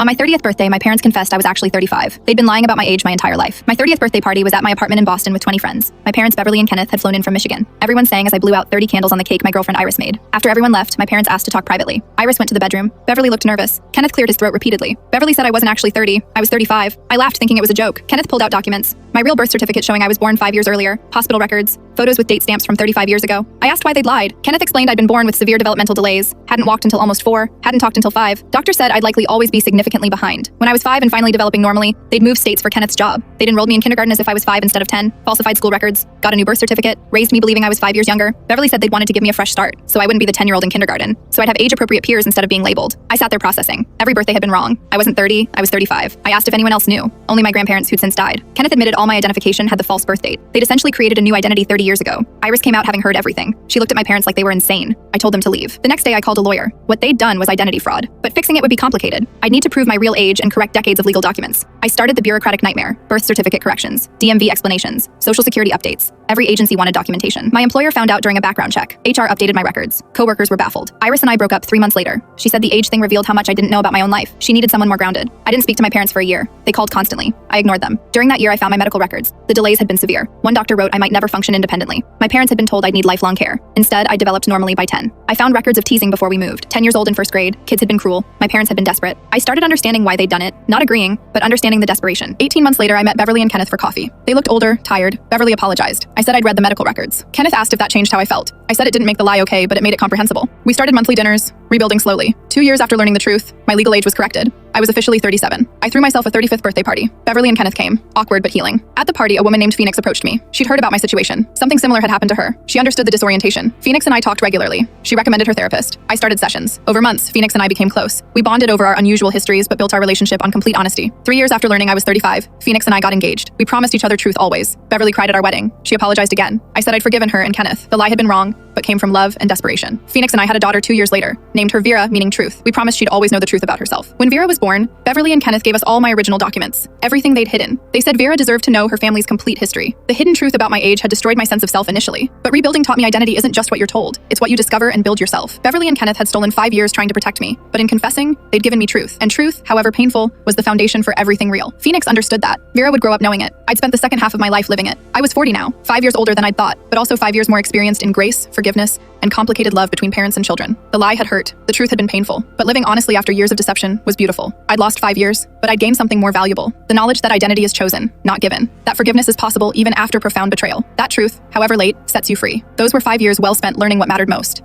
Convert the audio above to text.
On my 30th birthday, my parents confessed I was actually 35. They'd been lying about my age my entire life. My 30th birthday party was at my apartment in Boston with 20 friends. My parents, Beverly and Kenneth, had flown in from Michigan. Everyone sang as I blew out 30 candles on the cake my girlfriend Iris made. After everyone left, my parents asked to talk privately. Iris went to the bedroom. Beverly looked nervous. Kenneth cleared his throat repeatedly. Beverly said I wasn't actually 30. I was 35. I laughed thinking it was a joke. Kenneth pulled out documents. My real birth certificate showing I was born 5 years earlier, hospital records, photos with date stamps from 35 years ago. I asked why they'd lied. Kenneth explained I'd been born with severe developmental delays, hadn't walked until almost 4, hadn't talked until 5. Doctor said I'd likely always be significantly behind. When I was 5 and finally developing normally, they'd move states for Kenneth's job. They'd enrolled me in kindergarten as if I was 5 instead of 10, falsified school records, got a new birth certificate, raised me believing I was 5 years younger. Beverly said they'd wanted to give me a fresh start, so I wouldn't be the 10-year-old in kindergarten. So I'd have age-appropriate peers instead of being labeled. I sat there processing. Every birthday had been wrong. I wasn't 30, I was 35. I asked if anyone else knew. Only my grandparents who'd since died. Kenneth admitted all my identification had the false birth date. They'd essentially created a new identity 30 years ago. Iris came out having heard everything. She looked at my parents like they were insane. I told them to leave. The next day I called a lawyer. What they'd done was identity fraud, but fixing it would be complicated. I'd need to prove my real age and correct decades of legal documents. I started the bureaucratic nightmare: birth certificate corrections, DMV explanations, social security updates. Every agency wanted documentation. My employer found out during a background check. HR updated my records. Coworkers were baffled. Iris and I broke up 3 months later. She said the age thing revealed how much I didn't know about my own life. She needed someone more grounded. I didn't speak to my parents for a year. They called constantly. I ignored them. During that year, I found my medical records. The delays had been severe. One doctor wrote I might never function independently. My parents had been told I'd need lifelong care. Instead, I developed normally by 10. I found records of teasing before we moved. 10 years old in first grade. Kids had been cruel. My parents had been desperate. I started understanding why they'd done it. Not agreeing, but understanding the desperation. 18 months later, I met Beverly and Kenneth for coffee. They looked older, tired. Beverly apologized. I said I'd read the medical records. Kenneth asked if that changed how I felt. I said it didn't make the lie okay, but it made it comprehensible. We started monthly dinners, rebuilding slowly. 2 years after learning the truth, my legal age was corrected. I was officially 37. I threw myself a 35th birthday party. Beverly and Kenneth came. Awkward but healing. At the party, a woman named Phoenix approached me. She'd heard about my situation. Something similar had happened to her. She understood the disorientation. Phoenix and I talked regularly. She recommended her therapist. I started sessions. Over months, Phoenix and I became close. We bonded over our unusual histories but built our relationship on complete honesty. 3 years after learning I was 35, Phoenix and I got engaged. We promised each other truth always. Beverly cried at our wedding. She apologized again. I said I'd forgiven her and Kenneth. The lie had been wrong, but came from love and desperation. Phoenix and I had a daughter 2 years later, named her Vera, meaning truth. We promised she'd always know the truth about herself. When Vera was born, Beverly and Kenneth gave us all my original documents, everything they'd hidden. They said Vera deserved to know her family's complete history. The hidden truth about my age had destroyed my sense of self initially, but rebuilding taught me identity isn't just what you're told, it's what you discover and build yourself. Beverly and Kenneth had stolen 5 years trying to protect me, but in confessing, they'd given me truth. And truth, however painful, was the foundation for everything real. Phoenix understood that. Vera would grow up knowing it. I'd spent the second half of my life living it. I was 40 now, 5 years older than I'd thought, but also 5 years more experienced in grace, forgiveness, and complicated love between parents and children. The lie had hurt, the truth had been painful, but living honestly after years of deception was beautiful. I'd lost 5 years, but I'd gained something more valuable: the knowledge that identity is chosen, not given. That forgiveness is possible even after profound betrayal. That truth, however late, sets you free. Those were 5 years well spent learning what mattered most.